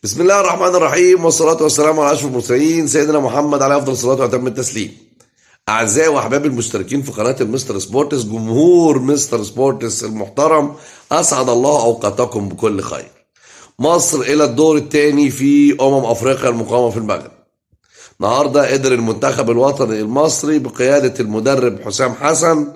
بسم الله الرحمن الرحيم، والصلاة والسلام على أشرف المرسلين سيدنا محمد عليه أفضل الصلاة وأتم التسليم. أعزائي وأحبابي المشتركين في قناة المستر سبورتس، جمهور مستر سبورتس المحترم، أسعد الله أوقاتكم بكل خير. مصر إلى الدور الثاني في أفريقيا المقامة في المغرب. النهارده قدر المنتخب الوطني المصري بقيادة المدرب حسام حسن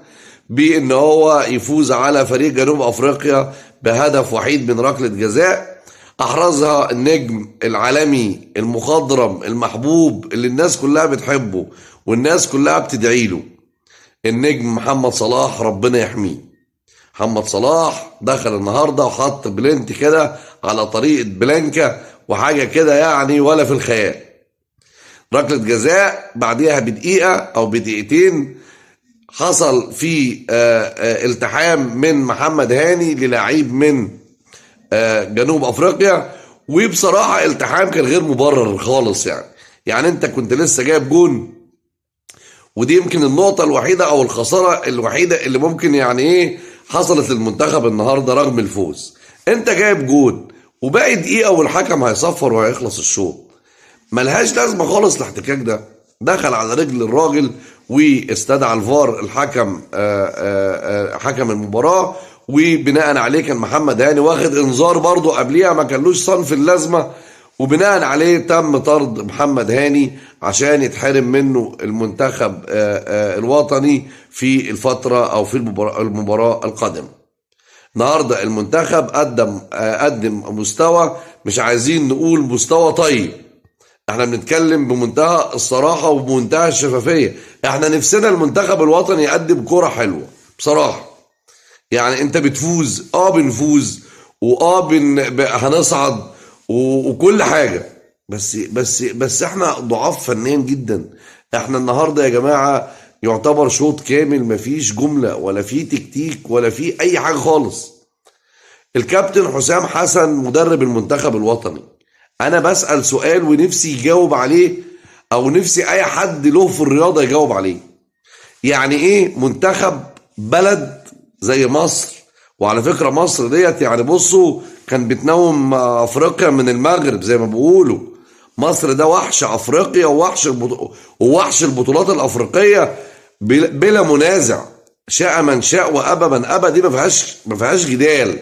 بأن هو يفوز على فريق جنوب أفريقيا بهدف وحيد من ركلة جزاء أحرزها النجم العالمي المخضرم المحبوب اللي الناس كلها بتحبه والناس كلها بتدعي له، النجم محمد صلاح، ربنا يحميه. محمد صلاح دخل النهارده وحط بلنت كده على طريقة بلانكا وحاجة كده يعني ولا في الخيال. ركلة جزاء بعديها بدقيقة أو بدقيقتين حصل في التحام من محمد هاني للاعيب من جنوب افريقيا، وبصراحه التحام كان غير مبرر خالص. يعني انت كنت لسه جايب جون، ودي يمكن النقطه الوحيده او الخساره الوحيده اللي ممكن حصلت للمنتخب النهارده رغم الفوز. انت جايب جون وباقي دقيقه والحكم هيصفر وهيخلص الشوط، ملهاش لازمه خالص الاحتكاك ده. دخل على رجل الراجل واستدعى الفار الحكم حكم المباراه، وبناء عليه كان محمد هاني واخد انذار برضه قبليها ما كانلوش صنف اللازمه، وبناء عليه تم طرد محمد هاني عشان يتحرم منه المنتخب الوطني في الفتره او في المباراه القادمه. النهارده المنتخب قدم مستوى، مش عايزين نقول مستوى طيب، احنا بنتكلم بمنتهى الصراحه وبمنتهى الشفافيه. احنا نفسنا المنتخب الوطني يقدم كرة حلوه بصراحه. يعني انت بتفوز، بنفوز، هنصعد وكل حاجه، بس احنا ضعاف فنيا جدا. احنا النهارده يا جماعه يعتبر شوط كامل مفيش جمله ولا في تكتيك ولا في اي حاجه خالص. الكابتن حسام حسن مدرب المنتخب الوطني، انا بسأل سؤال ونفسي يجاوب عليه، او نفسي اي حد له في الرياضة يجاوب عليه. يعني ايه منتخب بلد زي مصر؟ وعلى فكرة مصر ديت يعني بصوا كان بتنوم افريقيا من المغرب زي ما بيقولوا. مصر ده وحش افريقيا ووحش البطولات الافريقية بلا منازع، شاء من شاء وابى من ابى، دي ما فيهاش جدال.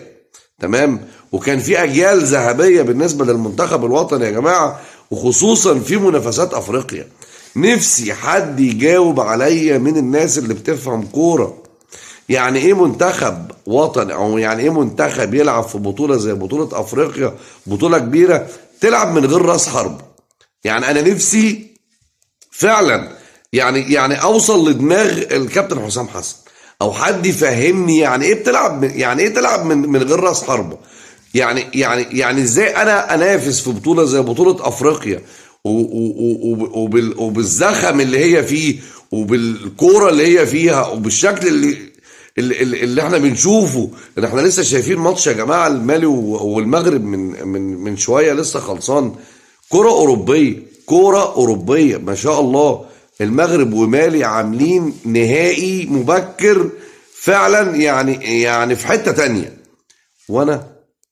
تمام. وكان في اجيال ذهبيه بالنسبه للمنتخب الوطني يا جماعه، وخصوصا في منافسات افريقيا. نفسي حد يجاوب عليا من الناس اللي بتفهم كوره، يعني ايه منتخب وطني، او يعني ايه منتخب يلعب في بطوله زي بطوله افريقيا، بطوله كبيره، تلعب من غير راس حرب؟ يعني انا نفسي فعلا يعني اوصل لدماغ الكابتن حسام حسن، او حد يفهمني يعني ايه تلعب من غير راس حربه. يعني ازاي انا انافس في بطوله زي بطوله افريقيا وبالزخم اللي هي فيه وبالكوره اللي هي فيها وبالشكل اللي احنا بنشوفه. ان احنا لسه شايفين ماتش يا جماعه المالي والمغرب من شويه لسه خلصان. كوره اوروبيه ما شاء الله. المغرب ومالي عاملين نهائي مبكر فعلا، يعني في حته تانيه.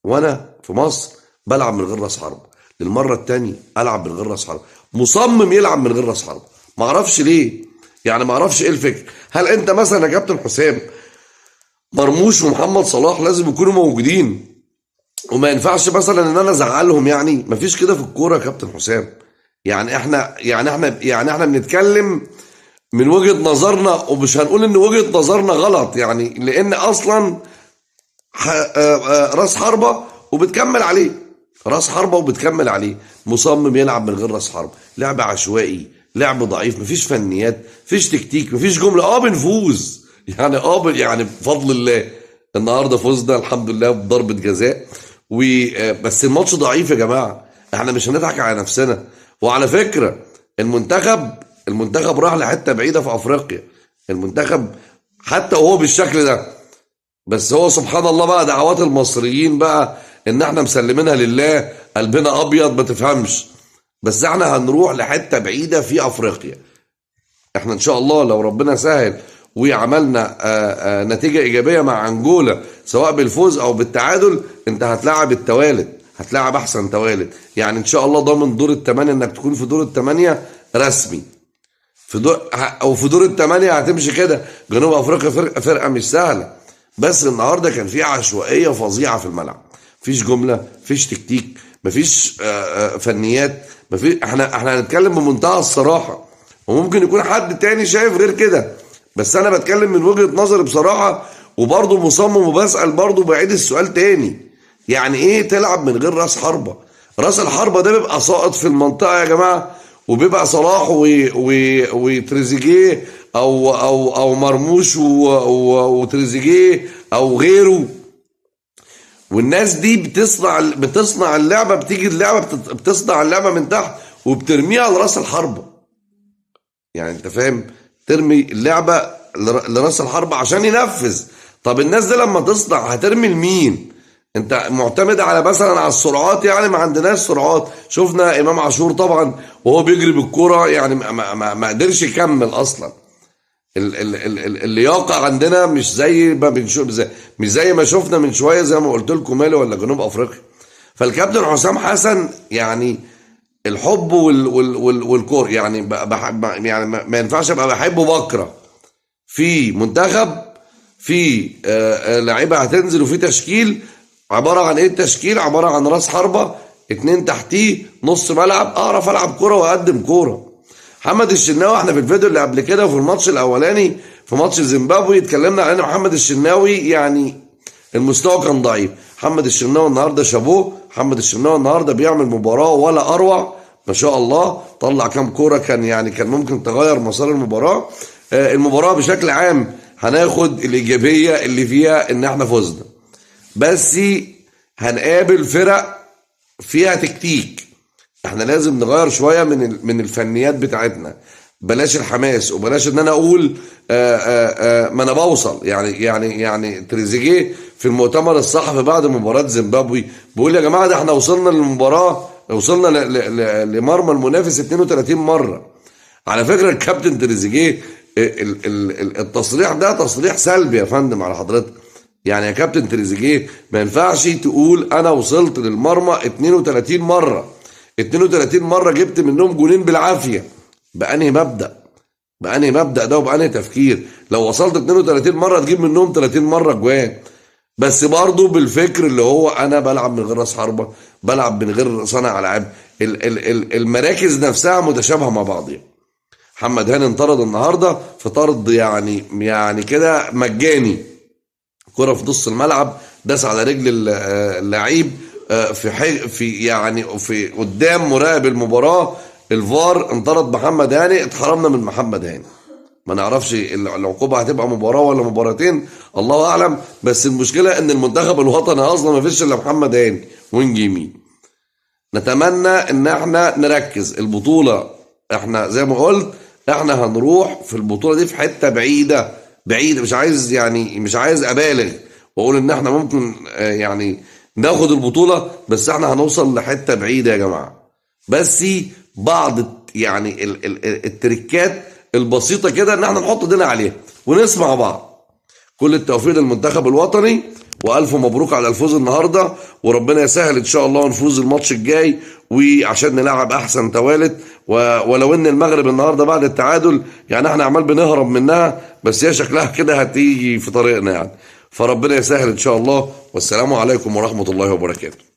وانا في مصر بلعب من غير راس حرب للمره التانيه، العب من غير راس حرب، مصمم يلعب من غير راس حرب. ما اعرفش ليه، يعني ما اعرفش ايه الفكره. هل انت مثلا يا كابتن حسام مرموش ومحمد صلاح لازم يكونوا موجودين وما ينفعش مثلا ان انا ازعلهم؟ يعني ما فيش كده في الكوره يا كابتن حسام. احنا بنتكلم من وجهة نظرنا، ومش هنقول ان وجهة نظرنا غلط، يعني لان اصلا راس حربة وبتكمل عليه، راس حربة وبتكمل عليه، مصمم يلعب من غير راس حربة، لعب عشوائي، لعب ضعيف، مفيش فنيات، مفيش تكتيك، مفيش جملة. بنفوز يعني بفضل الله. النهارده فزنا الحمد لله بضربة جزاء، بس الماتش ضعيف يا جماعة، احنا مش هنضحك على نفسنا. وعلى فكرة المنتخب راح لحتة بعيدة في افريقيا، المنتخب حتى وهو بالشكل ده، بس هو سبحان الله بقى دعوات المصريين بقى ان احنا مسلمينها لله، قلبنا ابيض ما تفهمش. بس احنا هنروح لحتة بعيدة في افريقيا. احنا ان شاء الله لو ربنا سهل وعملنا نتيجة ايجابية مع انجولا سواء بالفوز او بالتعادل، انت هتلاعب التوالد، هتلاعب احسن توالد. يعني ان شاء الله ضامن دور الثمانيه انك تكون في دور الثمانيه رسمي، في دور او في دور الثمانيه هتمشي كده. جنوب افريقيا فرقه مش سهله، بس النهارده كان في عشوائيه فظيعه في الملعب، مفيش جمله، مفيش تكتيك، مفيش فنيات، مفيش. احنا هنتكلم بمنتهى الصراحه، وممكن يكون حد تاني شايف غير كده، بس انا بتكلم من وجهه نظري بصراحه، وبرضه مصمم وبسال برضه بعيد السؤال تاني. يعني ايه تلعب من غير راس حربه؟ راس الحربه ده بيبقى ساقط في المنطقه يا جماعه، وبيبقى صلاح وتريزيجيه او مرموش وتريزيجيه او غيره. والناس دي بتصنع اللعبه، بتيجي اللعبه بتصنع اللعبه من تحت وبترميها لراس الحربه. يعني انت فاهم، ترمي اللعبه لراس الحربه عشان ينفذ. طب الناس دي لما تصنع هترمي لمين؟ انت معتمد على مثلا على السرعات، يعني ما عندناش سرعات. شفنا امام عاشور طبعا وهو بيجري بالكرة، يعني ما قدرش يكمل اصلا. اللياقه عندنا مش زي ما بنشوف، مش زي ما شفنا من شويه، زي ما قلت لكم مالي ولا جنوب افريقيا. فالكابتن حسام حسن يعني الحب والكور، يعني يعني ما ينفعش ابقى بحبه بكره. في منتخب، في لعيبه هتنزل، وفي تشكيل عباره عن ايه؟ التشكيل عباره عن راس حربه، اتنين تحتيه، نص ملعب، اعرف العب كوره واقدم كوره. محمد الشناوي، احنا في الفيديو اللي قبل كده وفي الماتش الاولاني في ماتش زيمبابوي اتكلمنا على ان محمد الشناوي يعني المستوى كان ضعيف. محمد الشناوي النهارده شابوه، محمد الشناوي النهارده بيعمل مباراه ولا اروع، ما شاء الله. طلع كام كوره كان ممكن تغير مسار المباراه. المباراه بشكل عام هناخد الايجابيه اللي فيها ان احنا فزنا، بس هنقابل فرق فيها تكتيك. احنا لازم نغير شويه من الفنيات بتاعتنا، بلاش الحماس، وبلاش ان انا اقول ما انا بوصل. يعني تريزيجيه في المؤتمر الصحفي بعد مباراه زيمبابوي بيقول يا جماعه ده احنا وصلنا للمباراه، وصلنا لمرمى المنافس 32 مره. على فكره الكابتن تريزيجيه التصريح ده تصريح سلبي يا فندم على حضرتك. يعني يا كابتن تريزيجيه ما ينفعش تقول انا وصلت للمرمى 32 مره. 32 مره جبت منهم جولين بالعافيه. بأنهي مبدأ ده وبأنهي تفكير؟ لو وصلت 32 مره تجيب منهم 30 مره جوان، بس برضه بالفكر اللي هو انا بلعب من غير راس حربه، بلعب من غير صانع العاب. المراكز نفسها متشابهه مع بعضها. محمد هاني انطرد النهارده في طرد يعني كده مجاني، كرة في نص الملعب داس على رجل اللعيب في قدام مراقب المباراة الفار، انطرد محمد هاني. اتحرمنا من محمد هاني. ما نعرفش العقوبة هتبقى مباراة ولا مباراتين، الله اعلم. بس المشكلة ان المنتخب الوطني اصلا ما فيش الا محمد هاني وينج يمين. نتمنى ان احنا نركز البطولة. احنا زي ما قلت احنا هنروح في البطولة دي في حتة بعيدة، مش عايز ابالغ واقول ان احنا ممكن يعني ناخد البطولة، بس احنا هنوصل لحتة بعيدة يا جماعة. بس بعض يعني التركات البسيطة كده ان احنا نحط ايدينا عليها ونسمع بعض. كل التوفيق للمنتخب الوطني، والف مبروك على الفوز النهارده، وربنا يسهل ان شاء الله ونفوز الماتش الجاي وعشان نلعب احسن توالت. ولو ان المغرب النهارده بعد التعادل يعني احنا عمال بنهرب منها، بس هي شكلها كده هتيجي في طريقنا يعني. فربنا يسهل ان شاء الله، والسلام عليكم ورحمة الله وبركاته.